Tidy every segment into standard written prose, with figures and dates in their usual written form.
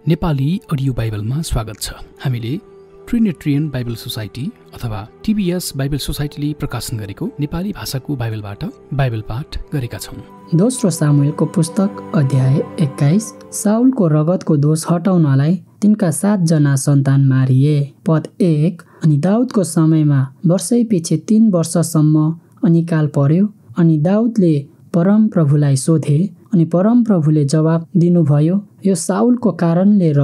Nepali audio बाइबलमा स्वागत छ। हामीले ट्रिनेट्रियन बाइबल सोसाइटी अथवा टिबिएस बाइबल सोसाइटीले प्रकाशन गरेको नेपाली भाषाको बाइबलबाट बाइबल पाठ गरेका छौँ। दोस्रो सामुएलको पुस्तक अध्याय 21। साउलको रगतको दोष हटाउनलाई तिनका 7 जना सन्तान मारिए। पद 1। अनि दाउदको समयमा वर्षै पछि 3 वर्षसम्म अनिकाल पर्यो। अनि दाउदले परम प्रभुलाई सोधे अनि परम प्रभुले जवाब दिनुभयो, यो साउलको कारणले र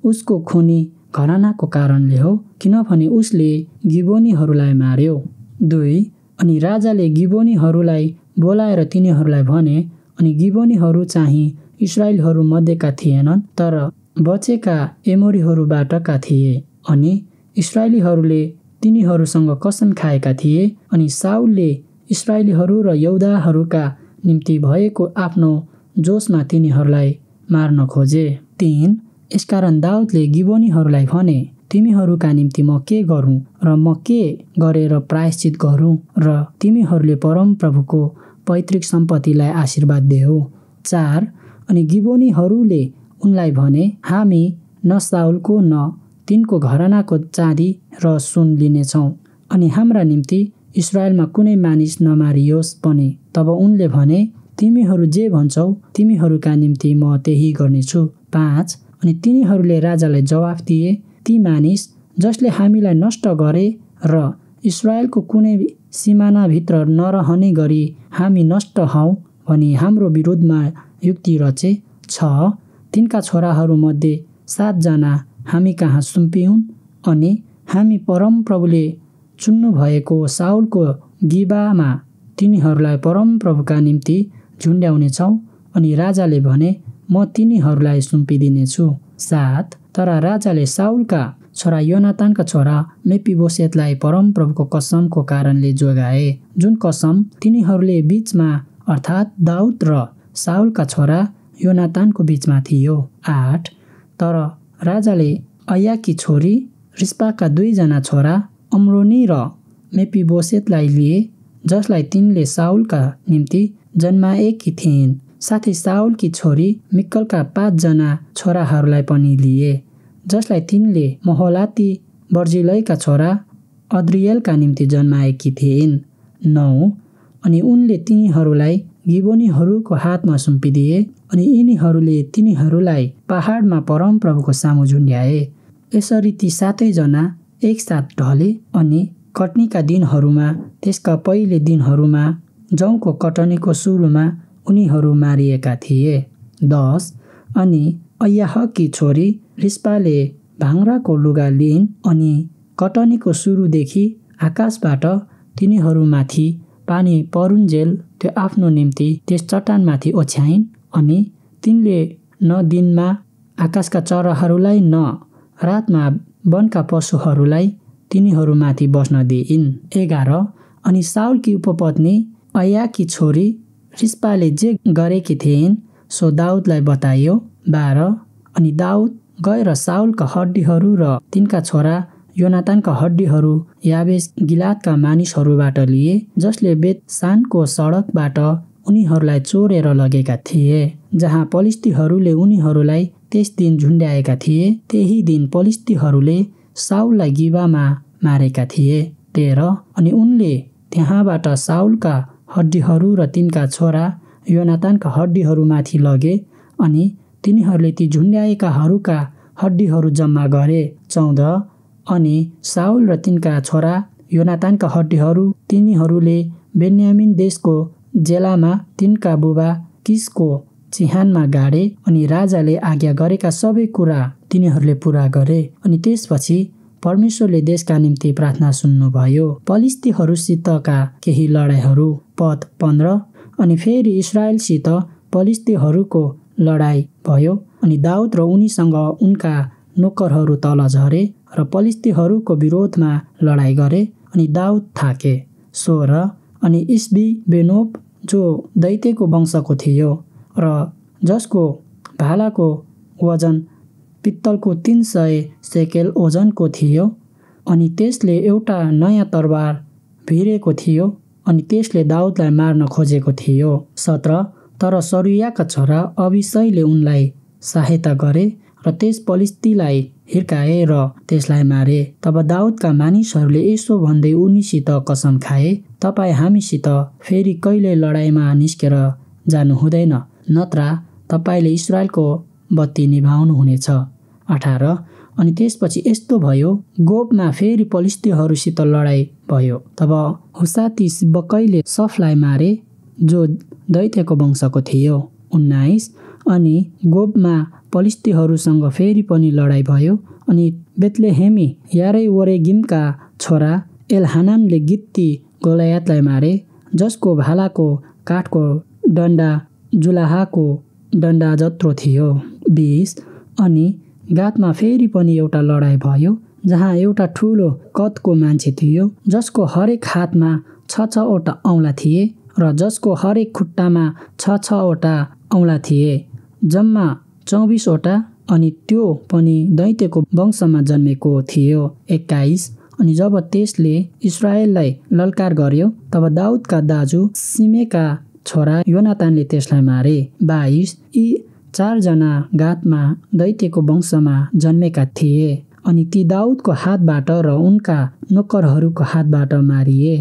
उसको खुनी घरानाको कारणले हो, किनभने उसले गिबोनीहरूलाई मार्यो। 2। अनि राजाले गिबोनीहरूलाई बोलाएर तिनीहरूलाई भने, अनि गिबोनीहरू चाहिँ इस्राएलहरू मध्येका थिएनन्, तर बचेका एमोरीहरूबाटका थिए। अनि इस्राएलीहरूले तिनीहरूसँग कसम खाएका थिए। अनि साउलले इस्राएलीहरू र यहुदाहरूका निम्ति भएको आफ्नो जोशमा तिनीहरूलाई मार्न खोजे। 3। यसकारण दाउदले गिबोनीहरूलाई भने, तिमीहरूका निम्ति म के गरौँ र म के गरेर प्रायश्चित गरौँ र तिमीहरूले परम प्रभुको पैतृक सम्पत्तिलाई आशीर्वाद देऊ। 4। अनि गिबोनीहरूले उनलाई भने, हामी न साउलको न तिनको घरानाको चाँदी र सुन लिनेछौँ, अनि हाम्रा निम्ति इस्राएलमा कुनै मानिस नमारियोस् पनि। तब उनले भने, तिमीहरू जे भन्छौ तिमीहरूका निम्ति म त्यही गर्नेछु। 5। अनि तिनीहरूले राजालाई जवाफ दिए, ती मानिस जसले हामीलाई नष्ट गरे र इस्राएलको कुनै सिमानाभित्र नरहने गरी हामी नष्ट हौँ भनी हाम्रो विरुद्धमा युक्ति रचे। 6। तिनका छोराहरूमध्ये 7 जना हामी कहाँ सुम्पिउन्, अनि हामी परम प्रभुले चुन्नुभएको साउलको गिबामा तिनीहरूलाई परम प्रभुका निम्ति झुन्ड्याउनेछौँ। अनि राजाले भने, म तिनीहरूलाई सुम्पिदिनेछु। 7। तर राजाले साउलका छोरा योनातानका छोरा मेफिबोसेतलाई परम प्रभुको कसमको कारणले जोगाए, जुन कसम तिनीहरूले बीचमा अर्थात् दाउद र साउलका छोरा योनातानको बीचमा थियो। 8। तर राजाले अय्याकी छोरी रिस्पाका 2 जना छोरा अम्रोनी र मेफिबोसेतलाई लिए, जसलाई तिनले साउलका निम्ति जन्माएकी थिइन्। साथै साउलकी छोरी मिक्कलका 5 जना छोराहरूलाई पनि लिए, जसलाई तिनले महोलाती बर्जिलैका छोरा अद्रिएलका निम्ति जन्माएकी थिइन्। 9। अनि उनले तिनीहरूलाई गिबोनीहरूको हातमा सुम्पिदिए, अनि यिनीहरूले तिनीहरूलाई पहाडमा परम प्रभुको सामु झुन्ड्याए। यसरी ती 7 जना एकसाथ ढले। अनि कटनीका दिनहरूमा, त्यसका पहिले दिनहरूमा, जौको कटनीको सुरुमा उनीहरू मारिएका थिए। 10। अनि अय्याहकी छोरी रिस्पाले भाङ्राको लुगा लिइन्, अनि कटनीको सुरुदेखि आकाशबाट तिनीहरूमाथि पानी परुन्जेल त्यो आफ्नो निम्ति त्यस चट्टानमाथि ओछ्याइन्। अनि तिनले न दिनमा आकाशका चराहरूलाई न रातमा वनका पशुहरूलाई तिनीहरूमाथि बस्न दिइन्। 11। अनि साउलकी उपपत्नी अय्याकी छोरी रिस्पाले जे गरेकी थिइन् सो दाउदलाई बताइयो। 12। अनि दाउद गएर साउलका हड्डीहरू र तिनका छोरा योनातानका हड्डीहरू याबेस गिलादका मानिसहरूबाट लिए, जसले बेतसानको सडकबाट उनीहरूलाई चोरेर लगेका थिए, जहाँ पलिस्तीहरूले उनीहरूलाई त्यस दिन झुन्ड्याएका थिए। त्यही दिन पलिस्तीहरूले साउललाई गिबामा मारेका थिए। 13। अनि उनले त्यहाँबाट साउलका हड्डीहरू र तिनका छोरा योनातानका हड्डीहरूमाथि लगे, अनि तिनीहरूले ती झुन्ड्याएकाहरूका हड्डीहरू जम्मा गरे। 14। अनि साउल र तिनका छोरा योनातानका हड्डीहरू तिनीहरूले बेन्यामिन देशको जेलामा तिनका बुबा किसको चिहानमा गाडे। अनि राजाले आज्ञा गरेका सबै कुरा तिनीहरूले पुरा गरे। अनि त्यसपछि परमेश्वरले देशका निम्ति प्रार्थना सुन्नुभयो। पलिस्तीहरूसितका केही लडाइँहरू। पद 15। अनि फेरि इस्राएलसित पलिस्तीहरूको लडाइँ भयो, अनि दाउद र उनीसँग उनका नोकरहरू तल झरे र पलिस्तीहरूको विरोधमा लडाइँ गरे, अनि दाउद थाके। 16। अनि इस्बी बेनोब जो दैत्यको वंशको थियो र जसको भालाको वजन पित्तलको 300 सेकेल ओजनको थियो, अनि त्यसले एउटा नयाँ तरबार भिरेको थियो, अनि त्यसले दाउदलाई मार्न खोजेको थियो। 17। तर सरुयाका छोरा अबिशैले उनलाई सहायता गरे र त्यस पलिस्तीलाई हिर्काए र त्यसलाई मारे। तब दाउदका मानिसहरूले यसो भन्दै उनीसित कसम खाए, तपाईँ हामीसित फेरि कहिले लडाइँमा निस्केर जानु हुँदैन, नत्र तपाईँले इस्राएलको बत्ती निभाउनु हुनेछ। 18 अनि त्यसपछि यस्तो भयो, गोबमा फेरि पलिस्तीहरूसित लडाइँ भयो। तब हुसाती सिब्बकैले सफलाई मारे जो दैत्यको वंशको थियो। 19 अनि गोबमा पलिस्तीहरूसँग फेरि पनि लडाइँ भयो। अनि बेतलेहेमी यारेवरेगिमका छोरा एलहानानले गित्ती गोलायतलाई मारे, जसको भालाको काठको डन्डा जुलाहाको डन्डा जत्रो थियो। 20 अनि गातमा फेरि पनि एउटा लडाइँ भयो, जहाँ एउटा ठुलो कदको मान्छे थियो, जसको हरेक हातमा 6-6वटा औँला थिए र जसको हरेक खुट्टामा 6-6वटा औँला थिए, जम्मा 24वटा। अनि त्यो पनि दैत्यको वंशमा जन्मेको थियो। 21 अनि जब त्यसले इस्राएललाई ललकार गर्यो, तब दाउदका दाजु सिमेका छोरा योनातानले त्यसलाई मारे। 22 यी 4 जना गातमा दैत्यको वंशमा जन्मेका थिए, अनि ती दाउदको हातबाट र उनका नोकरहरूको हातबाट मारिए।